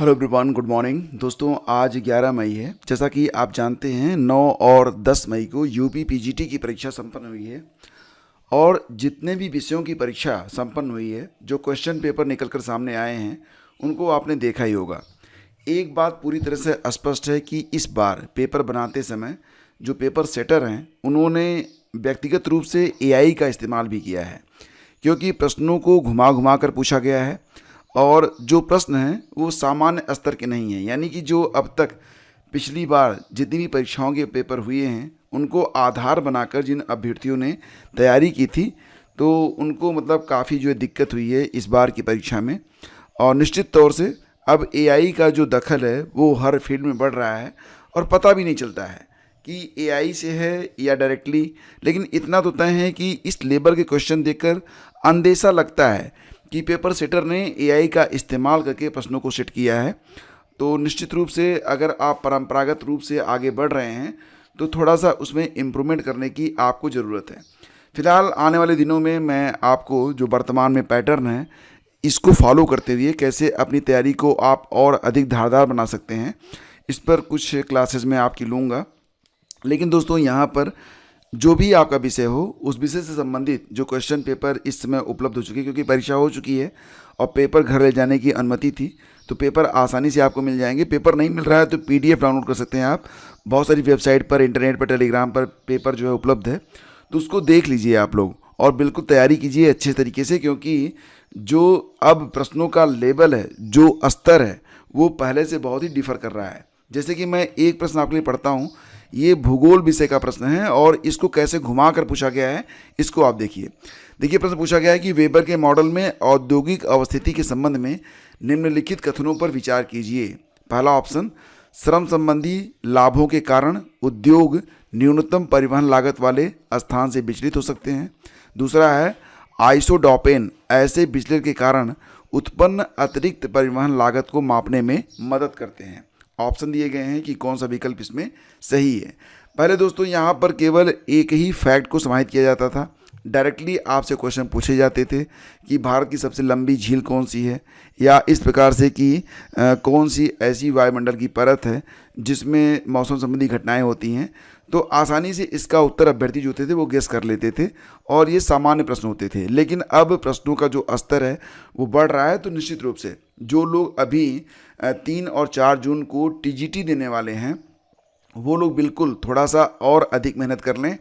Hello everyone, good morning दोस्तों। आज 11 मई है। जैसा कि आप जानते हैं 9 और 10 मई को यूपी पीजीटी की परीक्षा संपन्न हुई है और जितने भी विषयों की परीक्षा संपन्न हुई है, जो क्वेश्चन पेपर निकल कर सामने आए हैं उनको आपने देखा ही होगा। एक बात पूरी तरह से स्पष्ट है कि इस बार पेपर बनाते समय जो पेपर सेटर हैं उन्होंने व्यक्तिगत रूप से एआई का इस्तेमाल भी किया है, क्योंकि प्रश्नों को घुमा घुमा कर पूछा गया है और जो प्रश्न हैं वो सामान्य स्तर के नहीं हैं। यानी कि जो अब तक पिछली बार जितनी भी परीक्षाओं के पेपर हुए हैं उनको आधार बनाकर जिन अभ्यर्थियों ने तैयारी की थी तो उनको मतलब काफ़ी जो है दिक्कत हुई है इस बार की परीक्षा में। और निश्चित तौर से अब एआई का जो दखल है वो हर फील्ड में बढ़ रहा है और पता भी नहीं चलता है कि एआई से है या डायरेक्टली। लेकिन इतना तो तय है कि इस लेवल के क्वेश्चन देखकर अंदेशा लगता है कि पेपर सेटर ने एआई का इस्तेमाल करके प्रश्नों को सेट किया है। तो निश्चित रूप से अगर आप परंपरागत रूप से आगे बढ़ रहे हैं तो थोड़ा सा उसमें इम्प्रूवमेंट करने की आपको ज़रूरत है। फिलहाल आने वाले दिनों में मैं आपको जो वर्तमान में पैटर्न है इसको फॉलो करते हुए कैसे अपनी तैयारी को आप और अधिक धारदार बना सकते हैं, इस पर कुछ क्लासेस मैं आपकी लूँगा। लेकिन दोस्तों यहाँ पर जो भी आपका विषय हो उस विषय से संबंधित जो क्वेश्चन पेपर इस समय उपलब्ध हो चुके हैं, क्योंकि परीक्षा हो चुकी है और पेपर घर ले जाने की अनुमति थी तो पेपर आसानी से आपको मिल जाएंगे। पेपर नहीं मिल रहा है तो पीडीएफ डाउनलोड कर सकते हैं आप। बहुत सारी वेबसाइट पर, इंटरनेट पर, टेलीग्राम पर पेपर जो है उपलब्ध है, तो उसको देख लीजिए आप लोग और बिल्कुल तैयारी कीजिए अच्छे तरीके से, क्योंकि जो अब प्रश्नों का लेवल है, जो स्तर है, वो पहले से बहुत ही डिफ़र कर रहा है। जैसे कि मैं एक प्रश्न आपके लिए पढ़ता हूँ, ये भूगोल विषय का प्रश्न है और इसको कैसे घुमा कर पूछा गया है इसको आप देखिए प्रश्न पूछा गया है कि वेबर के मॉडल में औद्योगिक अवस्थिति के संबंध में निम्नलिखित कथनों पर विचार कीजिए। पहला ऑप्शन, श्रम संबंधी लाभों के कारण उद्योग न्यूनतम परिवहन लागत वाले स्थान से विचलित हो सकते हैं। दूसरा है, आइसोडोपेन ऐसे विचलन के कारण उत्पन्न अतिरिक्त परिवहन लागत को मापने में मदद करते हैं। ऑप्शन दिए गए हैं कि कौन सा विकल्प इसमें सही है। पहले दोस्तों यहाँ पर केवल एक ही फैक्ट को समाहित किया जाता था। डायरेक्टली आपसे क्वेश्चन पूछे जाते थे कि भारत की सबसे लंबी झील कौन सी है, या इस प्रकार से कि कौन सी ऐसी वायुमंडल की परत है जिसमें मौसम संबंधी घटनाएं होती हैं। तो आसानी से इसका उत्तर अभ्यर्थी जो होते थे वो गेस कर लेते थे और ये सामान्य प्रश्न होते थे। लेकिन अब प्रश्नों का जो स्तर है वो बढ़ रहा है, तो निश्चित रूप से जो लोग अभी 3 और 4 जून को टीजीटी देने वाले हैं वो लोग बिल्कुल थोड़ा सा और अधिक मेहनत कर लें।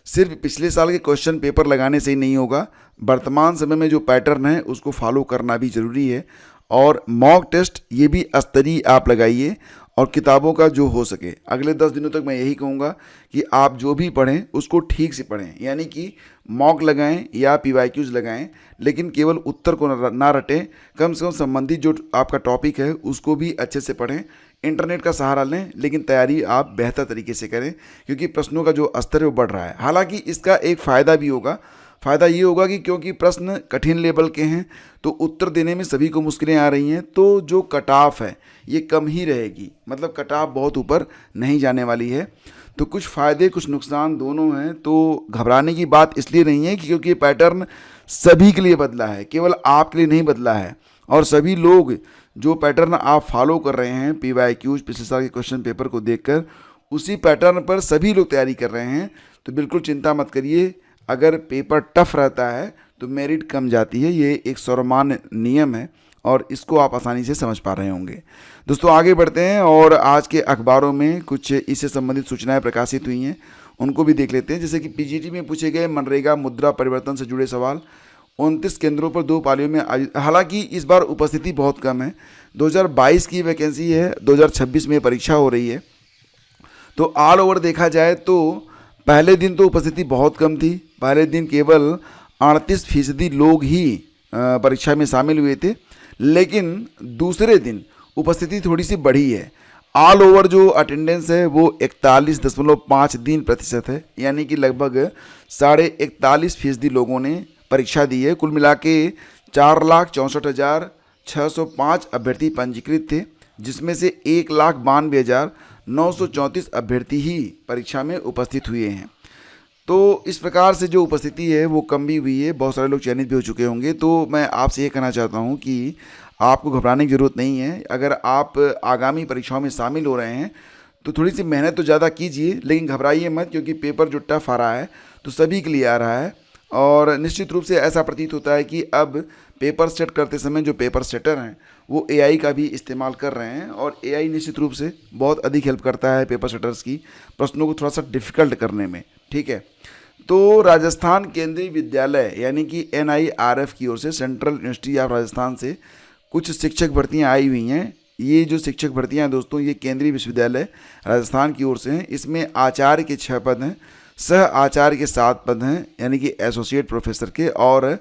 सिर्फ पिछले साल के क्वेश्चन पेपर लगाने से ही नहीं होगा, वर्तमान समय में जो पैटर्न है उसको फॉलो करना भी ज़रूरी है। और मॉक टेस्ट ये भी स्तरीय आप लगाइए और किताबों का जो हो सके अगले 10 दिनों तक मैं यही कहूँगा कि आप जो भी पढ़ें उसको ठीक से पढ़ें, यानी कि मॉक लगाएं या पीवाईक्यूज लगाएं, लेकिन केवल उत्तर को ना रटें। कम से कम संबंधित जो आपका टॉपिक है उसको भी अच्छे से पढ़ें, इंटरनेट का सहारा लें, लेकिन तैयारी आप बेहतर तरीके से करें, क्योंकि प्रश्नों का जो स्तर है वो बढ़ रहा है। हालांकि इसका एक फ़ायदा भी होगा। फ़ायदा ये होगा कि क्योंकि प्रश्न कठिन लेवल के हैं तो उत्तर देने में सभी को मुश्किलें आ रही हैं, तो जो कट ऑफ है ये कम ही रहेगी, मतलब कट ऑफ बहुत ऊपर नहीं जाने वाली है। तो कुछ फ़ायदे कुछ नुकसान दोनों हैं। तो घबराने की बात इसलिए नहीं है कि क्योंकि ये पैटर्न सभी के लिए बदला है, केवल आपके लिए नहीं बदला है। और सभी लोग जो पैटर्न आप फॉलो कर रहे हैं पीवाईक्यूज पिछले साल के क्वेश्चन पेपर को देखकर, उसी पैटर्न पर सभी लोग तैयारी कर रहे हैं। तो बिल्कुल चिंता मत करिए, अगर पेपर टफ रहता है तो मेरिट कम जाती है, ये एक सर्वमान्य नियम है और इसको आप आसानी से समझ पा रहे होंगे। दोस्तों आगे बढ़ते हैं और आज के अखबारों में कुछ इससे संबंधित सूचनाएं प्रकाशित हुई हैं, उनको भी देख लेते हैं। जैसे कि पीजीटी में पूछे गए मनरेगा मुद्रा परिवर्तन से जुड़े सवाल 29 केंद्रों पर 2 पालियों में आयोजित। हालांकि इस बार उपस्थिति बहुत कम है, 2022 की वैकेंसी है, 2026 में परीक्षा हो रही है। तो ऑल ओवर देखा जाए तो पहले दिन तो उपस्थिति बहुत कम थी, पहले दिन केवल 38% लोग ही परीक्षा में शामिल हुए थे। लेकिन दूसरे दिन उपस्थिति थोड़ी सी बढ़ी है। ऑल ओवर जो अटेंडेंस है वो 41.53% है, यानी कि लगभग 41.5% लोगों ने परीक्षा दी है। कुल मिला के 4,64,605 अभ्यर्थी पंजीकृत थे, जिसमें से 1,92,934 अभ्यर्थी ही परीक्षा में उपस्थित हुए हैं। तो इस प्रकार से जो उपस्थिति है वो कम भी हुई है, बहुत सारे लोग चयनित भी हो चुके होंगे। तो मैं आपसे ये कहना चाहता हूँ कि आपको घबराने की ज़रूरत नहीं है। अगर आप आगामी परीक्षाओं में शामिल हो रहे हैं तो थोड़ी सी मेहनत तो ज़्यादा कीजिए, लेकिन घबराइए मत, क्योंकि पेपर जो टफ आ रहा है तो सभी के लिए आ रहा है। और निश्चित रूप से ऐसा प्रतीत होता है कि अब पेपर सेट करते समय जो पेपर सेटर हैं वो एआई का भी इस्तेमाल कर रहे हैं, और एआई निश्चित रूप से बहुत अधिक हेल्प करता है पेपर सेटर्स की प्रश्नों को थोड़ा सा डिफ़िकल्ट करने में। ठीक है, तो राजस्थान केंद्रीय विद्यालय यानी कि एनआईआरएफ की ओर से, सेंट्रल यूनिवर्सिटी ऑफ राजस्थान से कुछ शिक्षक भर्तियां आई हुई हैं। ये जो शिक्षक भर्तियां हैं दोस्तों, ये केंद्रीय विश्वविद्यालय राजस्थान की ओर से हैं। इसमें आचार्य के 6 पद हैं, सह आचार्य के 7 पद हैं यानी कि एसोसिएट प्रोफेसर के, और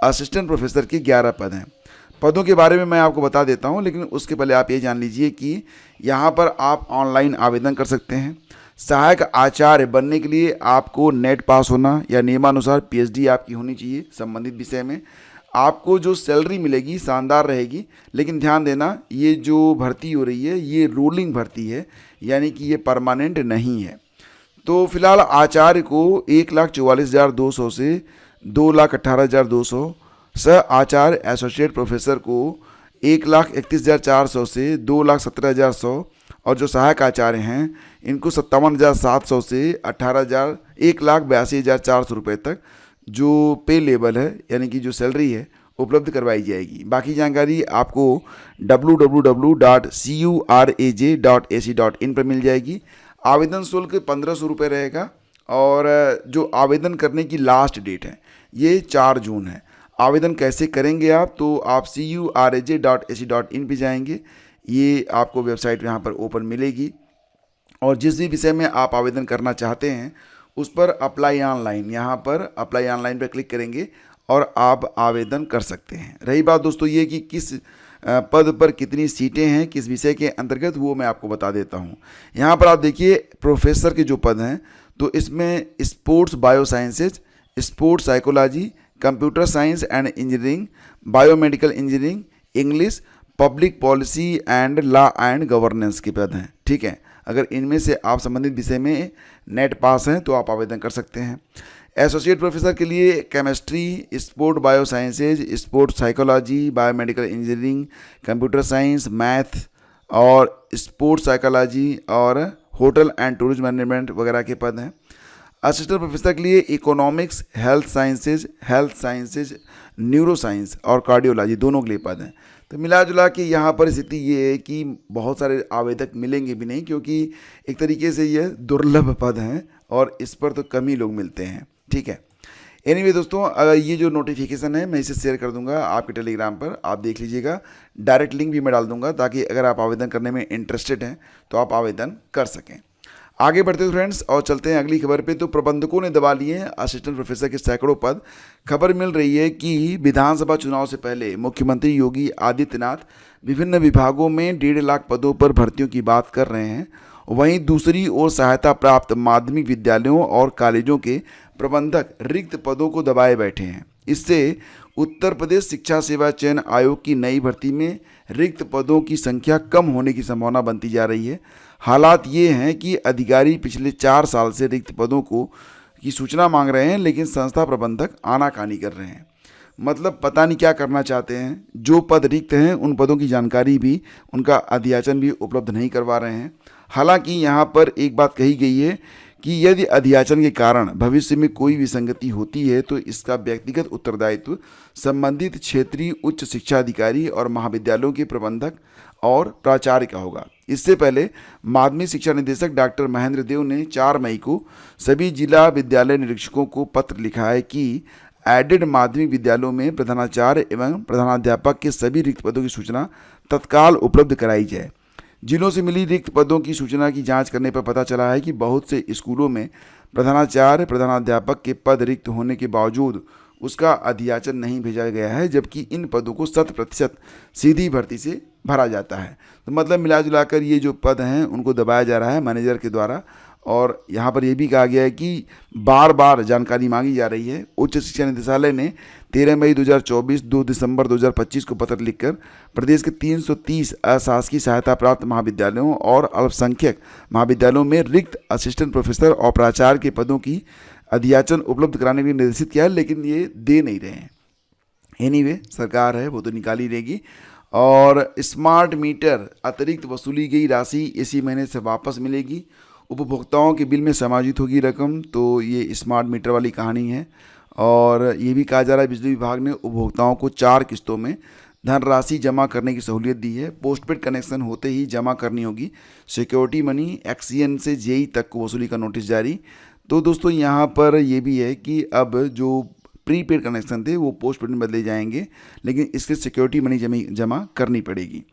असिस्टेंट प्रोफेसर के 11 पद हैं। पदों के बारे में मैं आपको बता देता हूं, लेकिन उसके पहले आप ये जान लीजिए कि यहाँ पर आप ऑनलाइन आवेदन कर सकते हैं। सहायक आचार्य बनने के लिए आपको नेट पास होना या नियमानुसार पीएचडी आपकी होनी चाहिए संबंधित विषय में। आपको जो सैलरी मिलेगी शानदार रहेगी, लेकिन ध्यान देना ये जो भर्ती हो रही है ये रोलिंग भर्ती है, यानी कि ये परमानेंट नहीं है। तो फिलहाल आचार्य को 1,44,200 से 2,18,200, सह आचार्य एसोसिएट प्रोफेसर को 1,31,400 से 2,17,100, और जो सहायक आचार्य हैं इनको 57,700 से 1,82,400 रुपये तक जो पे लेवल है यानी कि जो सैलरी है उपलब्ध करवाई जाएगी। बाकी जानकारी आपको www.curaj.ac.in पर मिल जाएगी। आवेदन शुल्क 1,500 रुपये रहेगा, और जो आवेदन करने की लास्ट डेट है ये 4 जून है। आवेदन कैसे करेंगे आप, तो आप curaj.ac.in पे जाएंगे, ये आपको वेबसाइट यहाँ पर ओपन मिलेगी, और जिस भी विषय में आप आवेदन करना चाहते हैं उस पर अप्लाई ऑनलाइन, यहाँ पर अप्लाई ऑनलाइन पर क्लिक करेंगे और आप आवेदन कर सकते हैं। रही बात दोस्तों ये कि किस पद पर कितनी सीटें हैं किस विषय के अंतर्गत, वो मैं आपको बता देता हूँ। यहाँ पर आप देखिए प्रोफेसर के जो पद हैं, तो इसमें sports bio sciences, sports psychology, computer science and engineering, biomedical engineering, English, public policy and law and governance के पद हैं। ठीक है, अगर इनमें से आप संबंधित विषय में नेट पास हैं तो आप आवेदन कर सकते हैं। एसोसिएट प्रोफेसर के लिए chemistry, sport bio sciences, sport psychology, biomedical engineering, computer science, math और स्पोर्ट्स साइकोलॉजी और होटल एंड टूरिज्म मैनेजमेंट वगैरह के पद हैं। असिस्टेंट प्रोफेसर के लिए economics, health sciences, neuro science और कार्डियोलॉजी दोनों के लिए पद हैं। तो मिला जुला के यहाँ पर स्थिति ये है कि बहुत सारे आवेदक मिलेंगे भी नहीं, क्योंकि एक तरीके से ये दुर्लभ पद हैं और इस पर तो कम ही लोग मिलते हैं। ठीक है, एनीवे दोस्तों, अगर ये जो नोटिफिकेशन है मैं इसे शेयर कर दूंगा आपके टेलीग्राम पर, आप देख लीजिएगा। डायरेक्ट लिंक भी मैं डाल दूंगा ताकि अगर आप आवेदन करने में इंटरेस्टेड हैं तो आप आवेदन कर सकें। आगे बढ़ते हैं फ्रेंड्स और चलते हैं अगली खबर पे। तो प्रबंधकों ने दबा लिए हैं असिस्टेंट प्रोफेसर के सैकड़ों पद। खबर मिल रही है कि विधानसभा चुनाव से पहले मुख्यमंत्री योगी आदित्यनाथ विभिन्न विभागों में 1.5 लाख पदों पर भर्तियों की बात कर रहे हैं। वहीं दूसरी ओर सहायता प्राप्त माध्यमिक विद्यालयों और कॉलेजों के प्रबंधक रिक्त पदों को दबाए बैठे हैं। इससे उत्तर प्रदेश शिक्षा सेवा चयन आयोग की नई भर्ती में रिक्त पदों की संख्या कम होने की संभावना बनती जा रही है। हालात ये हैं कि अधिकारी पिछले 4 साल से रिक्त पदों की सूचना मांग रहे हैं, लेकिन संस्था प्रबंधक आनाकानी कर रहे हैं। मतलब पता नहीं क्या करना चाहते हैं। जो पद रिक्त हैं उन पदों की जानकारी भी, उनका अध्याचन भी उपलब्ध नहीं करवा रहे हैं। हालांकि यहाँ पर एक बात कही गई है कि यदि अध्याचन के कारण भविष्य में कोई विसंगति होती है तो इसका व्यक्तिगत उत्तरदायित्व संबंधित क्षेत्रीय उच्च शिक्षा अधिकारी और महाविद्यालयों के प्रबंधक और प्राचार्य का होगा। इससे पहले माध्यमिक शिक्षा निदेशक डॉक्टर महेंद्र देव ने 4 मई को सभी जिला विद्यालय निरीक्षकों को पत्र लिखा है कि एडेड माध्यमिक विद्यालयों में प्रधानाचार्य एवं प्रधानाध्यापक के सभी रिक्त पदों की सूचना तत्काल उपलब्ध कराई जाए। जिलों से मिली रिक्त पदों की सूचना की जांच करने पर पता चला है कि बहुत से स्कूलों में प्रधानाचार्य प्रधानाध्यापक के पद रिक्त होने के बावजूद उसका अध्याचन नहीं भेजा गया है, जबकि इन पदों को 100% सीधी भर्ती से भरा जाता है। तो मतलब मिला जुलाकर ये जो पद हैं उनको दबाया जा रहा है मैनेजर के द्वारा। और यहाँ पर यह भी कहा गया है कि बार बार जानकारी मांगी जा रही है। उच्च शिक्षा निदेशालय ने 13 मई 2024, 2 दिसंबर 2025 को पत्र लिखकर प्रदेश के 330 अशासकीय सहायता प्राप्त महाविद्यालयों और अल्पसंख्यक महाविद्यालयों में रिक्त असिस्टेंट प्रोफेसर और प्राचार्य के पदों की अध्याचन उपलब्ध कराने के लिए निर्देशित किया है, लेकिन ये दे नहीं रहे हैं। एनीवे सरकार है वो तो निकाल ही रहेगी। और स्मार्ट मीटर अतिरिक्त वसूली गई राशि इसी महीने से वापस मिलेगी। उपभोक्ताओं के बिल में समायोजित होगी रकम। तो ये स्मार्ट मीटर वाली कहानी है। और ये भी कहा जा रहा है बिजली विभाग ने उपभोक्ताओं को 4 किस्तों में धनराशि जमा करने की सहूलियत दी है। पोस्टपेड कनेक्शन होते ही जमा करनी होगी। सिक्योरिटी मनी एक्सीएन से जेई तक को वसूली का नोटिस जारी। तो दोस्तों यहाँ पर ये भी है कि अब जो प्रीपेड कनेक्शन थे वो पोस्टपेड में बदले जाएंगे, लेकिन इसके सिक्योरिटी मनी जमा करनी पड़ेगी।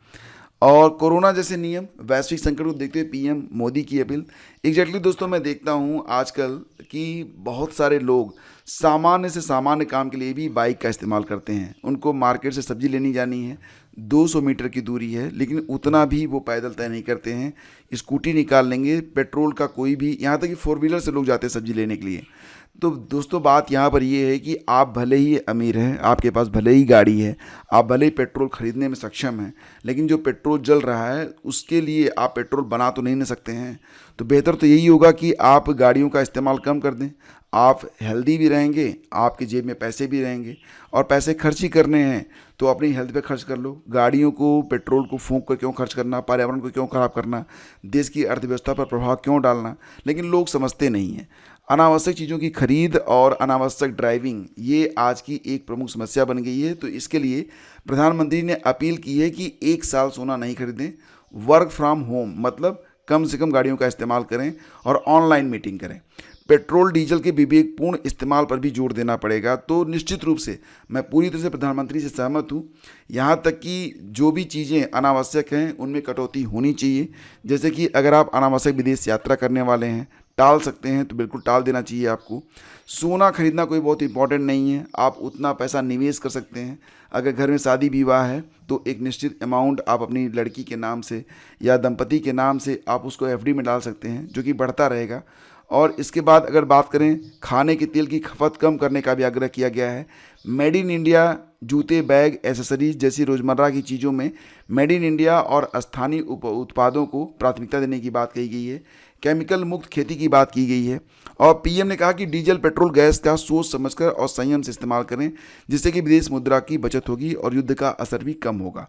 और कोरोना जैसे नियम, वैश्विक संकट को देखते हुए पीएम मोदी की अपील। एग्जैक्टली दोस्तों, मैं देखता हूँ आजकल कि बहुत सारे लोग सामान्य से सामान्य काम के लिए भी बाइक का इस्तेमाल करते हैं। उनको मार्केट से सब्जी लेनी जानी है, 200 मीटर की दूरी है, लेकिन उतना भी वो पैदल तय नहीं करते हैं। स्कूटी निकाल लेंगे, पेट्रोल का कोई भी, यहाँ तक कि 4 व्हीलर से लोग जाते हैं सब्जी लेने के लिए। तो दोस्तों बात यहाँ पर ये है कि आप भले ही अमीर हैं, आपके पास भले ही गाड़ी है, आप भले ही पेट्रोल खरीदने में सक्षम हैं, लेकिन जो पेट्रोल जल रहा है उसके लिए आप पेट्रोल बना तो नहीं ना सकते हैं। तो बेहतर तो यही होगा कि आप गाड़ियों का इस्तेमाल कम कर दें। आप हेल्दी भी रहेंगे, आपकी जेब में पैसे भी रहेंगे, और पैसे खर्च ही करने हैं तो अपनी हेल्थ पे खर्च कर लो। गाड़ियों को, पेट्रोल को फूंक कर क्यों खर्च करना, पर्यावरण को क्यों खराब करना, देश की अर्थव्यवस्था पर प्रभाव क्यों डालना। लेकिन लोग समझते नहीं हैं। अनावश्यक चीज़ों की खरीद और अनावश्यक ड्राइविंग ये आज की एक प्रमुख समस्या बन गई है। तो इसके लिए प्रधानमंत्री ने अपील की है कि 1 साल सोना नहीं खरीदें, वर्क फ्रॉम होम मतलब कम से कम गाड़ियों का इस्तेमाल करें और ऑनलाइन मीटिंग करें। पेट्रोल डीजल के विवेकपूर्ण इस्तेमाल पर भी जोर देना पड़ेगा। तो निश्चित रूप से मैं पूरी तरह से प्रधानमंत्री से सहमत हूँ। यहाँ तक कि जो भी चीज़ें अनावश्यक हैं उनमें कटौती होनी चाहिए। जैसे कि अगर आप अनावश्यक विदेश यात्रा करने वाले हैं, टाल सकते हैं तो बिल्कुल टाल देना चाहिए आपको। सोना खरीदना कोई बहुत इंपॉर्टेंट नहीं है, आप उतना पैसा निवेश कर सकते हैं। अगर घर में शादी विवाह है तो एक निश्चित अमाउंट आप अपनी लड़की के नाम से या दंपति के नाम से आप उसको एफडी में डाल सकते हैं, जो कि बढ़ता रहेगा। और इसके बाद अगर बात करें, खाने के तेल की खपत कम करने का भी आग्रह किया गया है। मेड इन इंडिया जूते, बैग, एसेसरीज जैसी रोज़मर्रा की चीज़ों में मेड इन इंडिया और स्थानीय उत्पादों को प्राथमिकता देने की बात कही गई है। केमिकल मुक्त खेती की बात की गई है। और पीएम ने कहा कि डीजल, पेट्रोल, गैस का सोच समझकर और संयम से इस्तेमाल करें, जिससे कि विदेश मुद्रा की बचत होगी और युद्ध का असर भी कम होगा।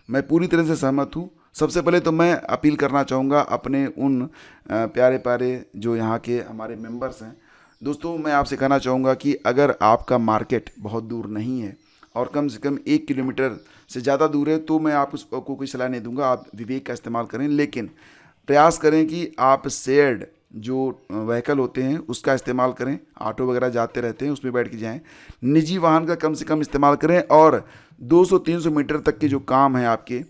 मैं पूरी तरह से सहमत हूँ। सबसे पहले तो मैं अपील करना चाहूँगा अपने उन प्यारे प्यारे जो यहाँ के हमारे मेंबर्स हैं। दोस्तों मैं आपसे कहना चाहूँगा कि अगर आपका मार्केट बहुत दूर नहीं है और कम से कम 1 किलोमीटर से ज़्यादा दूर है, तो मैं आपको कोई सलाह नहीं दूंगा, आप विवेक का इस्तेमाल करें। लेकिन प्रयास करें कि आप शेयर्ड जो व्हीकल होते हैं उसका इस्तेमाल करें। ऑटो वगैरह जाते रहते हैं, उसमें बैठ के जाएं। निजी वाहन का कम से कम इस्तेमाल करें। और 200-300 मीटर तक के जो काम हैं आपके,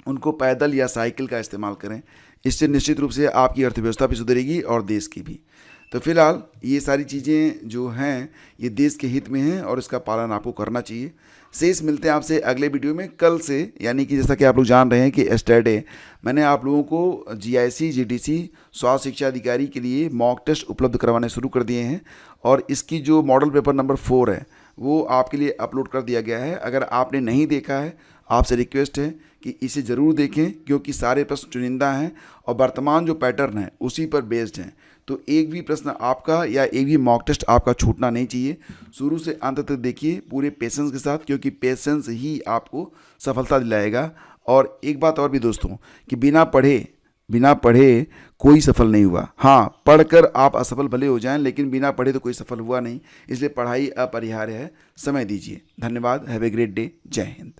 उनको पैदल या साइकिल का इस्तेमाल करें। इससे निश्चित रूप से आपकी अर्थव्यवस्था भी सुधरेगी और देश की भी। तो फिलहाल ये सारी चीज़ें जो हैं ये देश के हित में हैं और इसका पालन आपको करना चाहिए। शेष मिलते हैं आपसे अगले वीडियो में कल से, यानी कि जैसा कि आप लोग जान रहे हैं कि एस्टरडे मैंने आप लोगों को जीआईसी, जीडीसी स्वास्थ्य शिक्षा अधिकारी के लिए मॉक टेस्ट उपलब्ध करवाने शुरू कर दिए हैं। और इसकी जो मॉडल पेपर नंबर 4 है वो आपके लिए अपलोड कर दिया गया है। अगर आपने नहीं देखा है, आपसे रिक्वेस्ट है कि इसे ज़रूर देखें, क्योंकि सारे प्रश्न चुनिंदा हैं और वर्तमान जो पैटर्न है उसी पर बेस्ड हैं। तो एक भी प्रश्न आपका या एक भी मॉक टेस्ट आपका छूटना नहीं चाहिए। शुरू से अंत तक देखिए पूरे पेशेंस के साथ, क्योंकि पेशेंस ही आपको सफलता दिलाएगा। और एक बात और भी दोस्तों, कि बिना पढ़े कोई सफल नहीं हुआ। हाँ, पढ़कर आप असफल भले हो जाएं, लेकिन बिना पढ़े तो कोई सफल हुआ नहीं। इसलिए पढ़ाई अपरिहार्य है। समय दीजिए। धन्यवाद। Have a great day. जय हिंद।